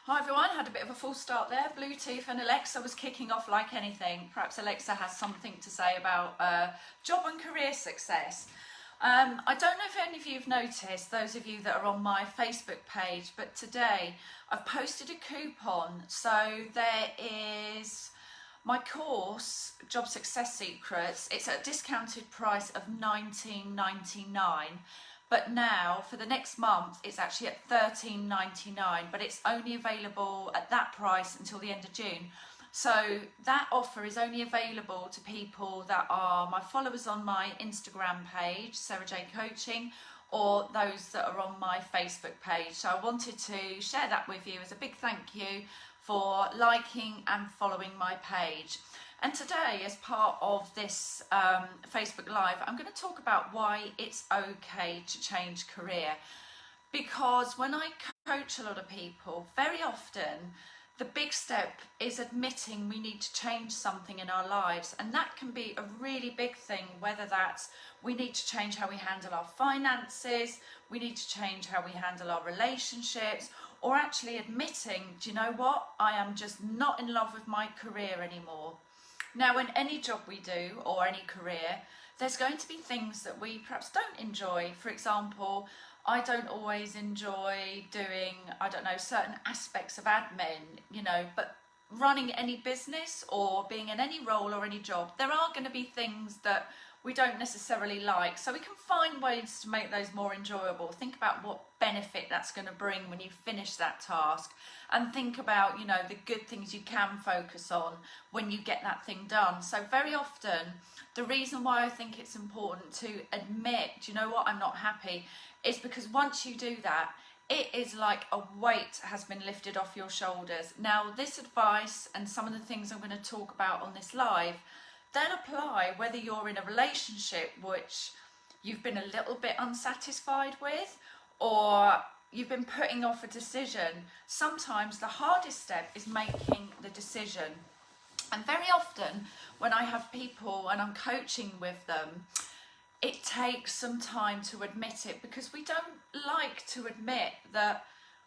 Hi everyone, had a bit of a false start there. Bluetooth and Alexa was kicking off like anything. Perhaps Alexa has something to say about job and career success. I don't know if any of you have noticed, those of you that are on my Facebook page, but today I've posted a coupon. So there is my course, Job Success Secrets. It's at a discounted price of $19.99. But now, for the next month, it's actually at $13.99, but it's only available at that price until the end of June. So that offer is only available to people that are my followers on my Instagram page, Sarah J Coaching, or those that are on my Facebook page. So I wanted to share that with you as a big thank you for liking and following my page. And today, as part of this Facebook Live, I'm going to talk about why it's okay to change career. Because when I coach a lot of people, very often the big step is admitting we need to change something in our lives. And that can be a really big thing, whether that's we need to change how we handle our finances, we need to change how we handle our relationships, or actually admitting, do you know what, I am just not in love with my career anymore. Now, in any job we do, or any career, there's going to be things that we perhaps don't enjoy. For example, I don't always enjoy doing, I don't know, certain aspects of admin, but running any business or being in any role or any job, there are going to be things that we don't necessarily like. So we can find ways to make those more enjoyable. Think about what benefit that's going to bring when you finish that task, and think about, the good things you can focus on when you get that thing done. So very often, the reason why I think it's important to admit, do you know what, I'm not happy, is because once you do that, it is like a weight has been lifted off your shoulders. Now, this advice and some of the things I'm going to talk about on this live, they'll apply whether you're in a relationship which you've been a little bit unsatisfied with, or you've been putting off a decision. Sometimes the hardest step is making the decision. And very often when I have people and I'm coaching with them, it takes some time to admit it, because we don't like to admit that,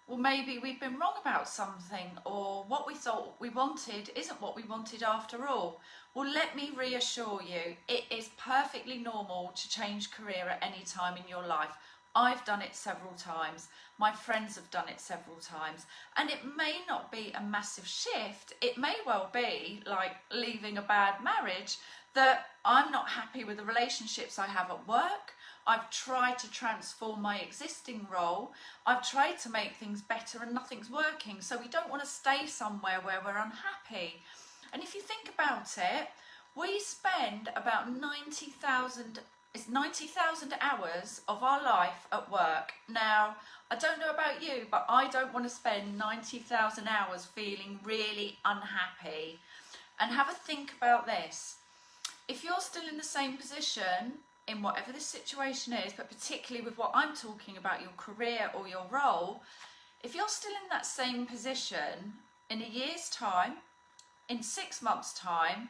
well, maybe we've been wrong about something, or what we thought we wanted isn't what we wanted after all. Well, let me reassure you, it is perfectly normal to change career at any time in your life. I've done it several times. My friends have done it several times. And it may not be a massive shift. It may well be like leaving a bad marriage, that I'm not happy with the relationships I have at work. I've tried to transform my existing role. I've tried to make things better and nothing's working. So we don't want to stay somewhere where we're unhappy. And if you think about it, we spend about 90,000 hours of our life at work. Now, I don't know about you, but I don't want to spend 90,000 hours feeling really unhappy. And have a think about this. If you're still in the same position, in whatever the situation is, but particularly with what I'm talking about, your career or your role, if you're still in that same position in a year's time, in 6 months' time,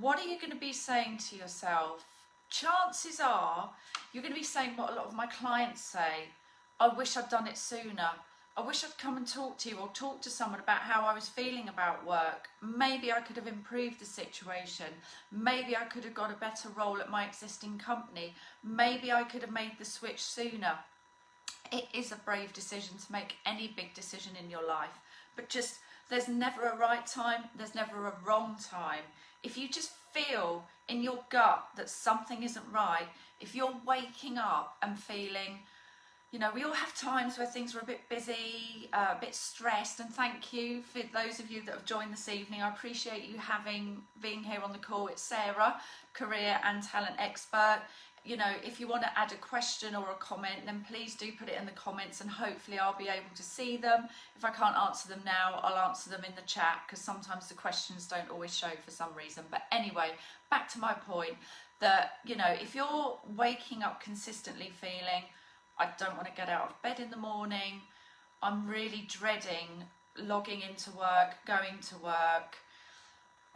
what are you going to be saying to yourself? Chances are you're going to be saying what a lot of my clients say: I wish I'd done it sooner. I wish I'd come and talk to you, or talk to someone about how I was feeling about work. Maybe I could have improved the situation. Maybe I could have got a better role at my existing company. Maybe I could have made the switch sooner. It is a brave decision to make any big decision in your life, but just, there's never a right time, there's never a wrong time. If you just feel in your gut that something isn't right, if you're waking up and feeling, we all have times where things are a bit busy, a bit stressed, and thank you for those of you that have joined this evening. I appreciate you being here on the call. It's Sarah, career and talent expert. If you want to add a question or a comment, then please do put it in the comments, and hopefully I'll be able to see them. If I can't answer them now, I'll answer them in the chat, because sometimes the questions don't always show for some reason. But anyway, back to my point that, if you're waking up consistently feeling, I don't want to get out of bed in the morning, I'm really dreading logging into work, going to work,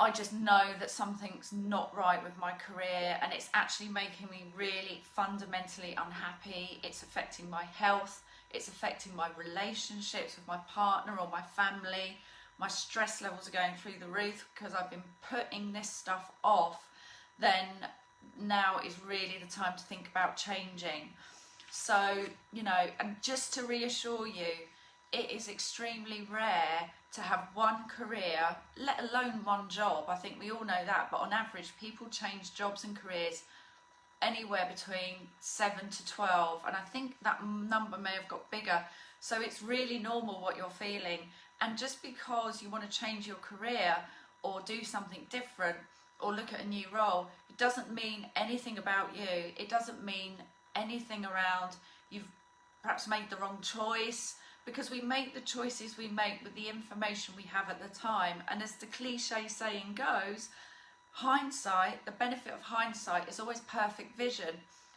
I just know that something's not right with my career, and it's actually making me really fundamentally unhappy. It's affecting my health, it's affecting my relationships with my partner or my family. My stress levels are going through the roof because I've been putting this stuff off, then now is really the time to think about changing. So, you know, and just to reassure you, it is extremely rare to have one career, let alone one job. I think we all know that, but on average, people change jobs and careers anywhere between 7 to 12, and I think that number may have got bigger. So it's really normal what you're feeling, and just because you want to change your career or do something different or look at a new role, it doesn't mean anything about you. It doesn't mean anything around you've perhaps made the wrong choice, because we make the choices we make with the information we have at the time. And as the cliche saying goes, hindsight, the benefit of hindsight is always perfect vision,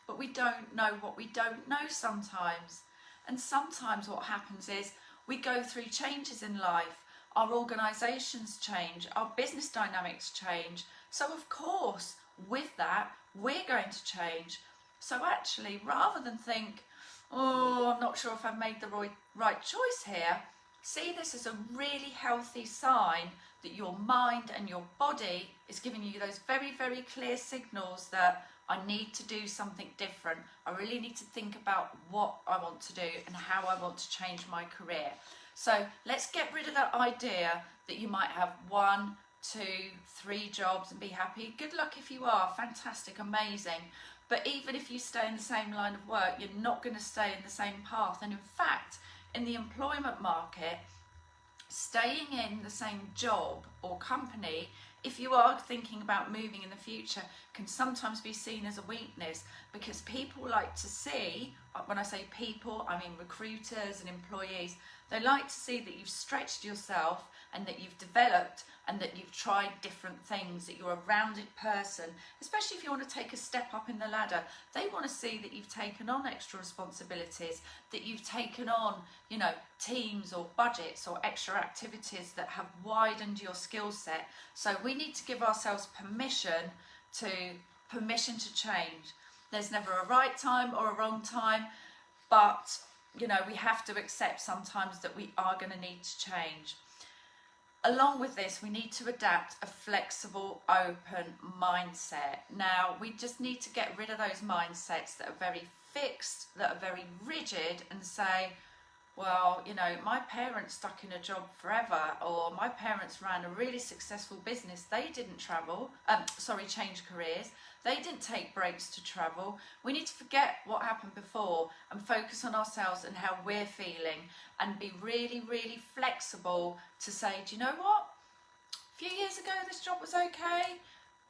but we don't know what we don't know sometimes. And sometimes what happens is we go through changes in life, our organisations change, our business dynamics change. So of course, with that, we're going to change. So actually, rather than think, oh, I'm not sure if I've made the right choice here, see this as a really healthy sign that your mind and your body is giving you those very, very clear signals that I need to do something different. I really need to think about what I want to do and how I want to change my career. So let's get rid of that idea that you might have 1, 2, 3 jobs and be happy. Good luck if you are, fantastic, amazing. But even if you stay in the same line of work, you're not going to stay in the same path. And in fact, in the employment market, staying in the same job or company, if you are thinking about moving in the future, can sometimes be seen as a weakness, because people like to see, when I say people, I mean recruiters and employees, they like to see that you've stretched yourself and that you've developed and that you've tried different things, that you're a rounded person. Especially if you want to take a step up in the ladder, they want to see that you've taken on extra responsibilities, that you've taken on, you know, teams or budgets or extra activities that have widened your skill set. So we need to give ourselves permission to change. There's never a right time or a wrong time, but you know, we have to accept sometimes that we are going to need to change. Along with this, we need to adapt a flexible, open mindset. Now, we just need to get rid of those mindsets that are very fixed, that are very rigid, and say, well, you know, my parents stuck in a job forever, or my parents ran a really successful business. They didn't change careers. They didn't take breaks to travel. We need to forget what happened before and focus on ourselves and how we're feeling, and be really, really flexible to say, do you know what? A few years ago, this job was okay,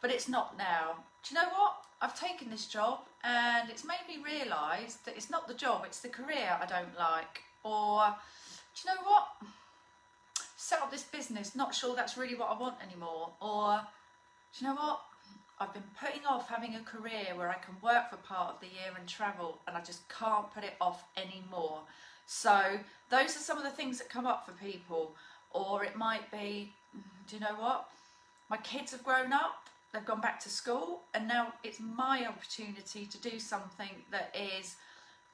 but it's not now. Do you know what? I've taken this job and it's made me realise that it's not the job, it's the career I don't like. Or, do you know what? Set up this business, not sure that's really what I want anymore. Or, do you know what? I've been putting off having a career where I can work for part of the year and travel, and I just can't put it off anymore. So those are some of the things that come up for people. Or it might be, do you know what? My kids have grown up, they've gone back to school, and now it's my opportunity to do something that is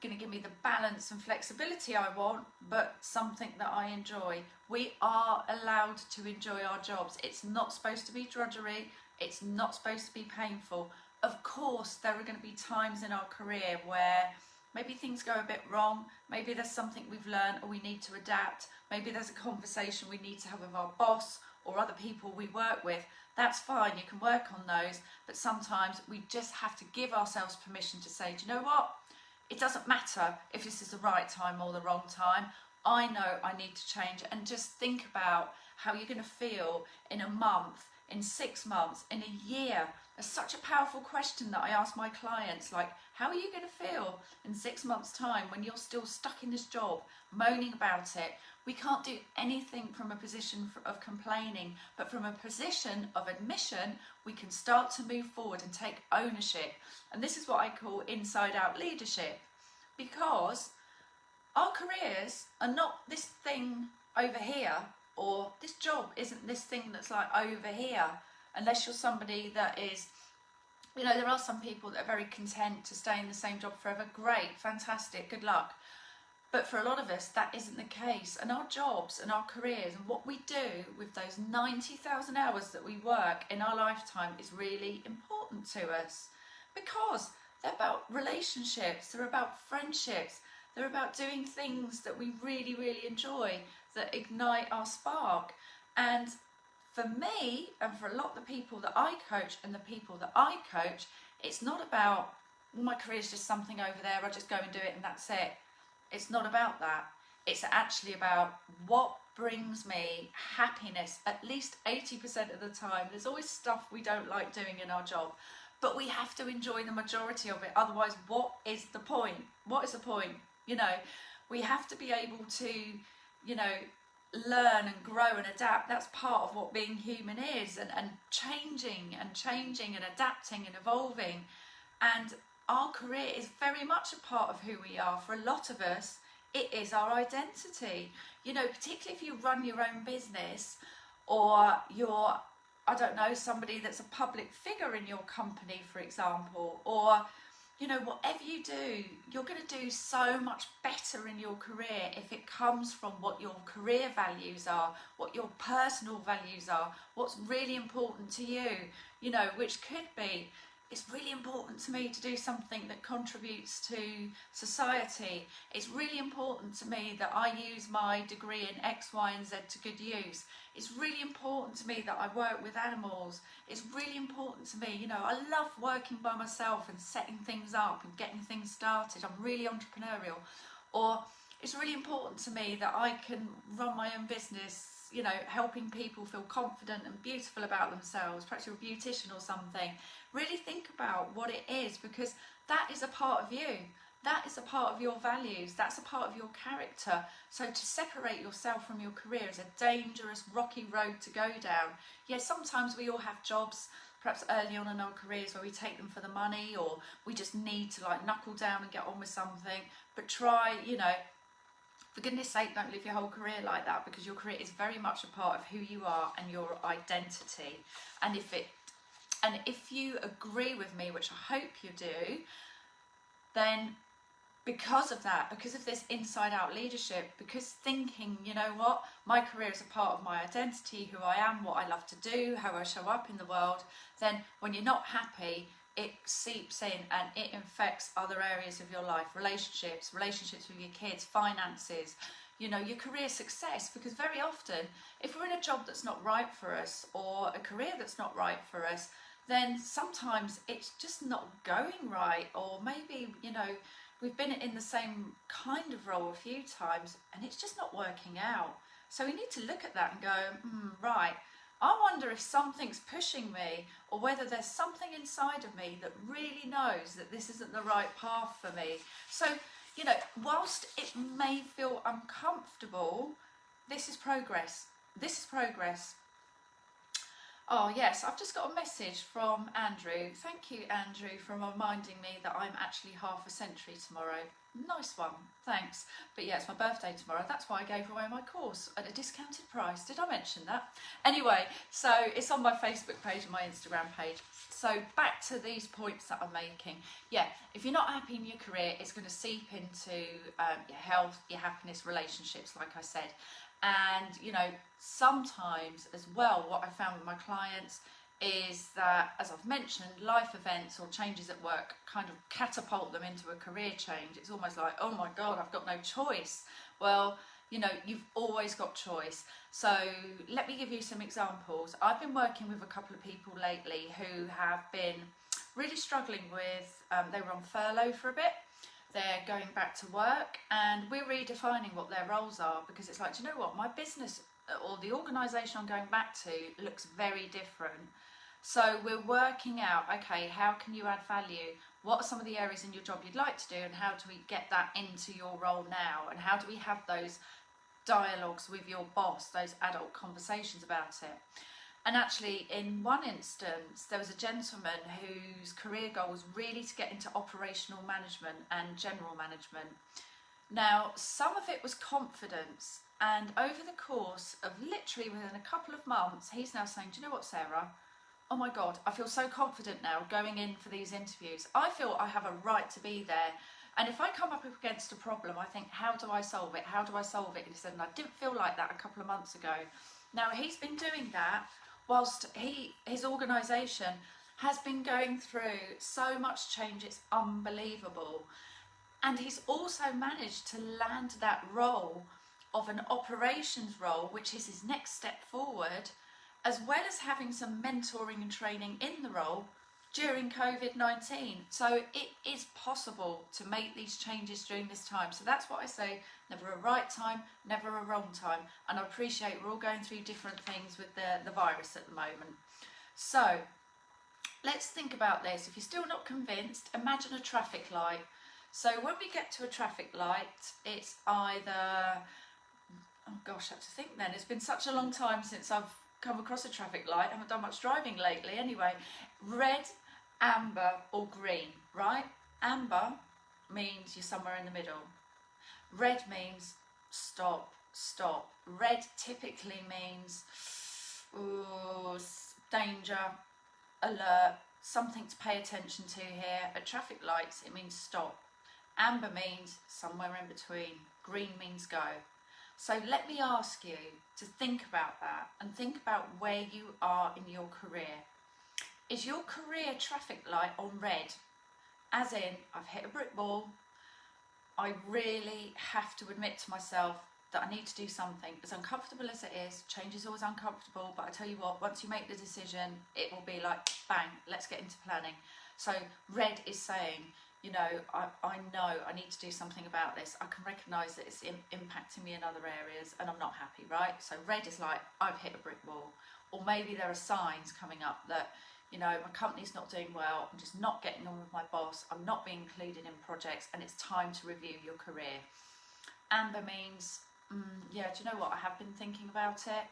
going to give me the balance and flexibility I want, but something that I enjoy. We are allowed to enjoy our jobs. It's not supposed to be drudgery. It's not supposed to be painful. Of course, there are going to be times in our career where maybe things go a bit wrong. Maybe there's something we've learned or we need to adapt. Maybe there's a conversation we need to have with our boss or other people we work with. That's fine, you can work on those. But sometimes we just have to give ourselves permission to say, do you know what? It doesn't matter if this is the right time or the wrong time. I know I need to change. And just think about how you're going to feel in a month, in 6 months, in a year. It's such a powerful question that I ask my clients, like, how are you going to feel in 6 months' time when you're still stuck in this job, moaning about it? We can't do anything from a position of complaining, but from a position of admission, we can start to move forward and take ownership. And this is what I call inside-out leadership, because our careers are not this thing over here, or this job isn't this thing that's like over here, unless you're somebody that is, you know, there are some people that are very content to stay in the same job forever. Great, fantastic, good luck. But for a lot of us, that isn't the case. And our jobs and our careers and what we do with those 90,000 hours that we work in our lifetime is really important to us, because they're about relationships, they're about friendships, they're about doing things that we really, really enjoy, that ignite our spark. And for me, and for a lot of the people that I coach and the people that I coach, it's not about, well, my career's just something over there, I just go and do it and that's it. It's not about that. It's actually about what brings me happiness at least 80% of the time. There's always stuff we don't like doing in our job, but we have to enjoy the majority of it. Otherwise, what is the point? What is the point? You know, we have to be able to, you know, learn and grow and adapt. That's part of what being human is, and changing and adapting and evolving. And our career is very much a part of who we are. For a lot of us, it is our identity. You know, particularly if you run your own business, or you're, I don't know, somebody that's a public figure in your company, for example, or, you know, whatever you do, you're going to do so much better in your career if it comes from what your career values are, what your personal values are, what's really important to you, you know, which could be, it's really important to me to do something that contributes to society. It's really important to me that I use my degree in X, Y, and Z to good use. It's really important to me that I work with animals. It's really important to me, you know, I love working by myself and setting things up and getting things started. I'm really entrepreneurial. Or it's really important to me that I can run my own business, you know, helping people feel confident and beautiful about themselves. Perhaps you're a beautician or something. Really think about what it is, because that is a part of you. That is a part of your values. That's a part of your character. So to separate yourself from your career is a dangerous, rocky road to go down. Yes, sometimes we all have jobs, perhaps early on in our careers, where we take them for the money, or we just need to like knuckle down and get on with something. But try, you know, for goodness sake, don't live your whole career like that, because your career is very much a part of who you are and your identity. And if you agree with me, which I hope you do, then because of that, because of this inside out leadership, because thinking, you know what, my career is a part of my identity, who I am, what I love to do, how I show up in the world, then when you're not happy, it seeps in and it infects other areas of your life, relationships with your kids, finances, you know, your career success. Because very often, if we're in a job that's not right for us, or a career that's not right for us, then sometimes it's just not going right. Or maybe, you know, we've been in the same kind of role a few times and it's just not working out. So we need to look at that and go, right, I wonder if something's pushing me, or whether there's something inside of me that really knows that this isn't the right path for me. So, you know, whilst it may feel uncomfortable, this is progress. This is progress. Oh yes, I've just got a message from Andrew. Thank you, Andrew, for reminding me that I'm actually half a century tomorrow. Nice one, thanks. But yeah, it's my birthday tomorrow. That's why I gave away my course at a discounted price. Did I mention that? Anyway, so it's on my Facebook page and my Instagram page. So back to these points that I'm making. Yeah, if you're not happy in your career, it's going to seep into your health, your happiness, relationships, like I said. And, you know, sometimes as well, what I found with my clients is that, as I've mentioned, life events or changes at work kind of catapult them into a career change. It's almost like, oh my God, I've got no choice. Well, you know, you've always got choice. So let me give you some examples. I've been working with a couple of people lately who have been really struggling with, they were on furlough for a bit. They're going back to work, and we're redefining what their roles are, because it's like, do you know what, my business or the organisation I'm going back to looks very different. So we're working out, okay, how can you add value? What are some of the areas in your job you'd like to do, and how do we get that into your role now? And how do we have those dialogues with your boss, those adult conversations about it? And actually, in one instance, there was a gentleman whose career goal was really to get into operational management and general management. Now, some of it was confidence, and over the course of literally within a couple of months, he's now saying, do you know what, Sarah? Oh my God, I feel so confident now going in for these interviews. I feel I have a right to be there. And if I come up against a problem, I think, how do I solve it? How do I solve it? And he said, and I didn't feel like that a couple of months ago. Now, he's been doing that whilst his organisation has been going through so much change, it's unbelievable. And he's also managed to land that role of an operations role, which is his next step forward, as well as having some mentoring and training in the role during COVID-19. So it is possible to make these changes during this time. So that's what I say, never a right time, never a wrong time. And I appreciate we're all going through different things with the virus at the moment. So let's think about this. If you're still not convinced, imagine a traffic light. So when we get to a traffic light, it's either, oh gosh, I have to think then, it's been such a long time since I've come across a traffic light. I haven't done much driving lately anyway. Red, amber or green, right? Amber means you're somewhere in the middle. Red means stop, stop. Red typically means danger, alert, something to pay attention to here. At traffic lights, it means stop. Amber means somewhere in between. Green means go. So let me ask you to think about that and think about where you are in your career. Is your career traffic light on red? As in, I've hit a brick wall. I really have to admit to myself that I need to do something. As uncomfortable as it is, change is always uncomfortable, but I tell you what, once you make the decision, it will be like, bang, let's get into planning. So red is saying, you know, I know I need to do something about this. I can recognise that it's impacting me in other areas and I'm not happy, right? So red is like, I've hit a brick wall. Or maybe there are signs coming up that, you know, my company's not doing well, I'm just not getting on with my boss, I'm not being included in projects, and it's time to review your career. Amber means, yeah, do you know what, I have been thinking about it.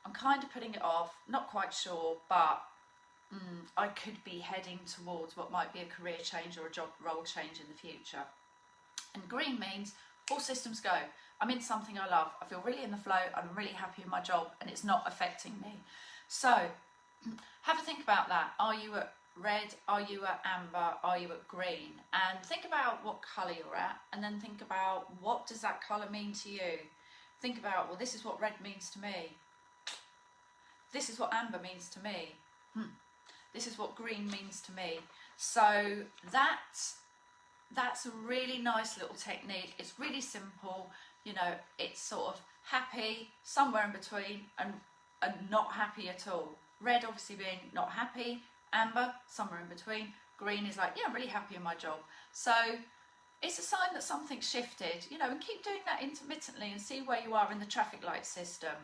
I'm kind of putting it off, not quite sure, but I could be heading towards what might be a career change or a job role change in the future. And green means all systems go. I'm in something I love. I feel really in the flow. I'm really happy in my job and it's not affecting me. So have a think about that. Are you at red? Are you at amber? Are you at green? And think about what colour you're at, and then think about what does that colour mean to you. Think about, well, this is what red means to me. This is what amber means to me. This is what green means to me. So that's a really nice little technique. It's really simple. You know, it's sort of happy, somewhere in between, and not happy at all. Red obviously being not happy, amber, somewhere in between. Green is like, yeah, I'm really happy in my job. So it's a sign that something's shifted, you know, and keep doing that intermittently and see where you are in the traffic light system.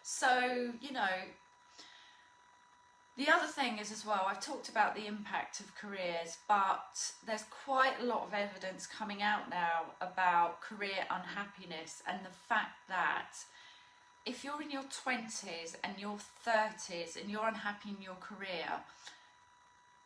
So, you know, the other thing is as well, I've talked about the impact of careers, but there's quite a lot of evidence coming out now about career unhappiness and the fact that if you're in your 20s and your 30s and you're unhappy in your career,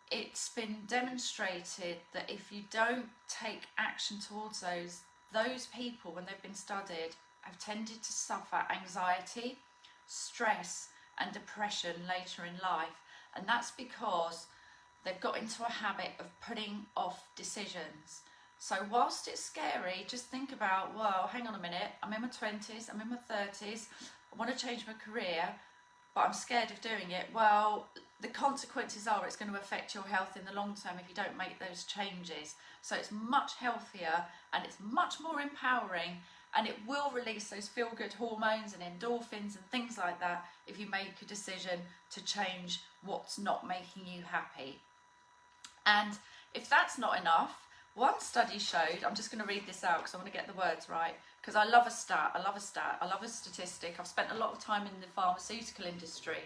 it's been demonstrated that if you don't take action towards those people, when they've been studied, have tended to suffer anxiety, stress and depression later in life. And that's because they've got into a habit of putting off decisions. So whilst it's scary, just think about, well, hang on a minute, I'm in my 20s, I'm in my 30s, I want to change my career, but I'm scared of doing it. Well, the consequences are it's going to affect your health in the long term if you don't make those changes. So it's much healthier and it's much more empowering, and it will release those feel-good hormones and endorphins and things like that if you make a decision to change what's not making you happy. And if that's not enough, one study showed, I'm just going to read this out because I want to get the words right, because I love a stat, I love a statistic. I've spent a lot of time in the pharmaceutical industry,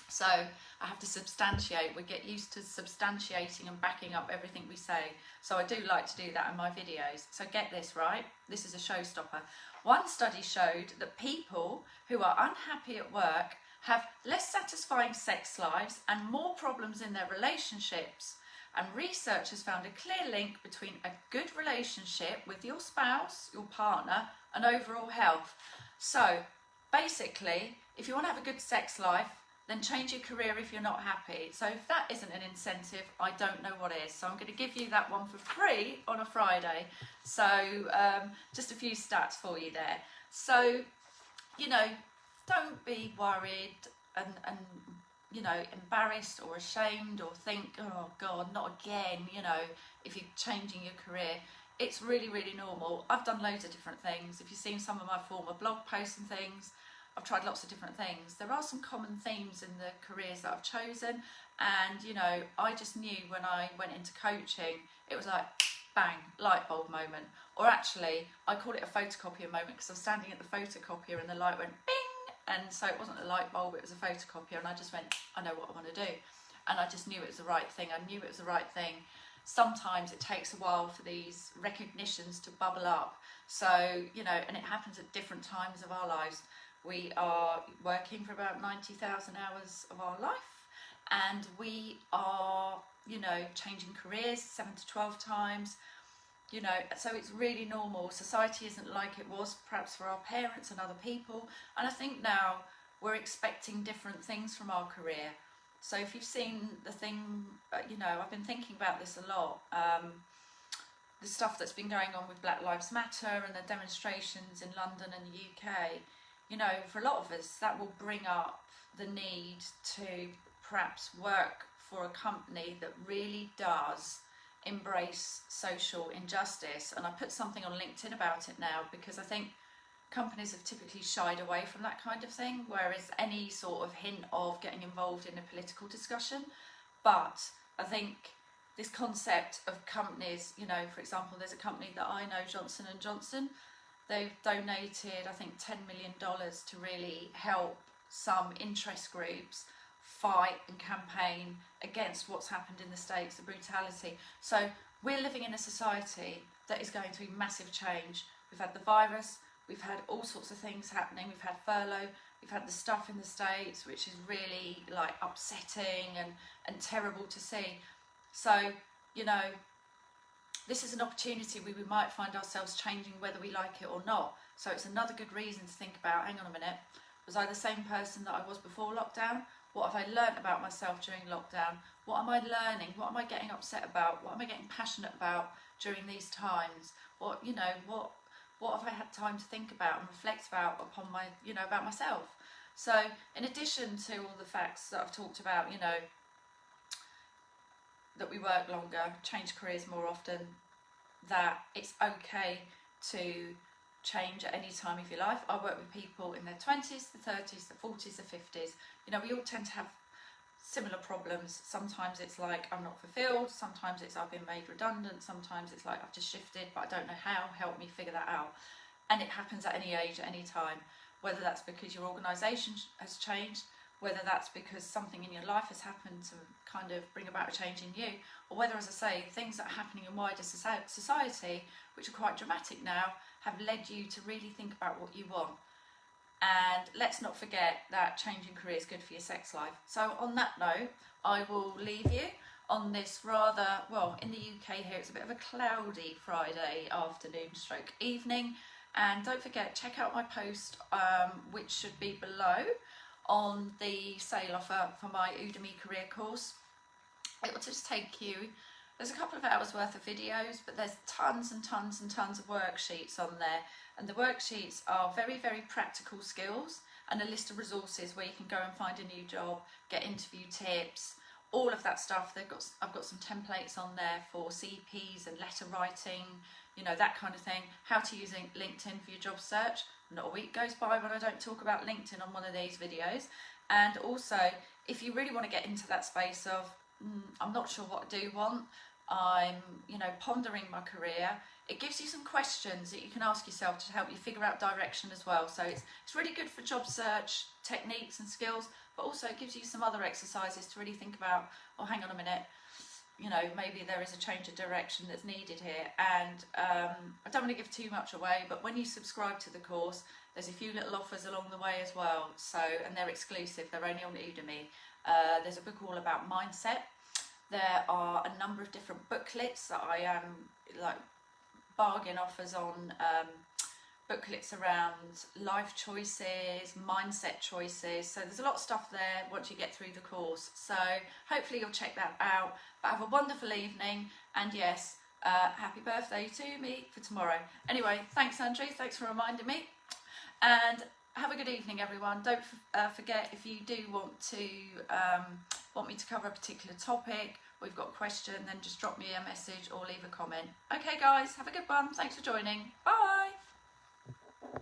so I have to substantiate. We get used to substantiating and backing up everything we say, so I do like to do that in my videos. So get this right, this is a showstopper. One study showed that people who are unhappy at work have less satisfying sex lives and more problems in their relationships. And researchers found a clear link between a good relationship with your spouse, your partner, and overall health. So basically, if you want to have a good sex life, then change your career if you're not happy. So if that isn't an incentive, I don't know what is. So I'm going to give you that one for free on a Friday. So just a few stats for you there. So, you know, don't be worried and you know, embarrassed or ashamed or think, oh God, not again, you know, if you're changing your career. It's really, really normal. I've done loads of different things. If you've seen some of my former blog posts and things, I've tried lots of different things. There are some common themes in the careers that I've chosen, and you know, I just knew when I went into coaching, it was like bang, light bulb moment. Or actually, I call it a photocopier moment because I was standing at the photocopier and the light went bing, and so it wasn't a light bulb, it was a photocopier, and I just went, I know what I want to do, and I just knew it was the right thing. I knew it was the right thing. Sometimes it takes a while for these recognitions to bubble up. So, you know, and it happens at different times of our lives. We are working for about 90,000 hours of our life, and we are, you know, changing careers 7 to 12 times, you know, so it's really normal. Society isn't like it was perhaps for our parents and other people, and I think now we're expecting different things from our career. So if you've seen the thing, you know, I've been thinking about this a lot, the stuff that's been going on with Black Lives Matter and the demonstrations in London and the UK, you know, for a lot of us that will bring up the need to perhaps work for a company that really does embrace social injustice. And I put something on LinkedIn about it now because I think companies have typically shied away from that kind of thing, whereas any sort of hint of getting involved in a political discussion. But I think this concept of companies, you know, for example, there's a company that I know, Johnson & Johnson, they've donated, I think, $10 million to really help some interest groups fight and campaign against what's happened in the States, the brutality. So we're living in a society that is going through massive change. We've had the virus, we've had all sorts of things happening, we've had furlough, we've had the stuff in the States, which is really like upsetting and terrible to see. So, you know, this is an opportunity where we might find ourselves changing whether we like it or not. So it's another good reason to think about, hang on a minute, was I the same person that I was before lockdown? What have I learned about myself during lockdown? What am I learning? What am I getting upset about? What am I getting passionate about during these times? What, you know, what have I had time to think about and reflect about upon my, you know, about myself? So in addition to all the facts that I've talked about, you know, that we work longer, change careers more often, that it's okay to change at any time of your life. I work with people in their 20s, the 30s, the 40s, the 50s. You know, we all tend to have similar problems. Sometimes it's like I'm not fulfilled, sometimes it's I've been made redundant, sometimes it's like I've just shifted but I don't know how, help me figure that out. And it happens at any age, at any time, whether that's because your organisation has changed, whether that's because something in your life has happened to kind of bring about a change in you, or whether, as I say, things that are happening in wider society, which are quite dramatic now, have led you to really think about what you want. And let's not forget that changing career is good for your sex life. So on that note, I will leave you on this rather, well, in the UK here it's a bit of a cloudy Friday afternoon stroke evening. And don't forget, check out my post, which should be below, on the sale offer for my Udemy career course. It will just take you, there's a couple of hours worth of videos, but there's tons and tons and tons of worksheets on there. And the worksheets are very, very practical skills and a list of resources where you can go and find a new job, get interview tips, all of that stuff. I've got some templates on there for CPs and letter writing, you know, that kind of thing. How to use LinkedIn for your job search. Not a week goes by when I don't talk about LinkedIn on one of these videos. And also, if you really want to get into that space of, I'm not sure what I do want, I'm, you know, pondering my career, it gives you some questions that you can ask yourself to help you figure out direction as well. So it's really good for job search techniques and skills, but also it gives you some other exercises to really think about, oh, hang on a minute, you know, maybe there is a change of direction that's needed here. And I don't want to give too much away, but when you subscribe to the course, there's a few little offers along the way as well. So, and they're exclusive, they're only on Udemy. There's a book all about mindset. There are a number of different booklets that I am like bargain offers on booklets around life choices, mindset choices. So there's a lot of stuff there once you get through the course. So hopefully you'll check that out. But have a wonderful evening, and yes, happy birthday to me for tomorrow. Anyway, thanks Andrew, thanks for reminding me, and have a good evening everyone. Don't forget, if you do want me to cover a particular topic, or you've got a question, then just drop me a message or leave a comment. Okay guys, have a good one. Thanks for joining. Bye.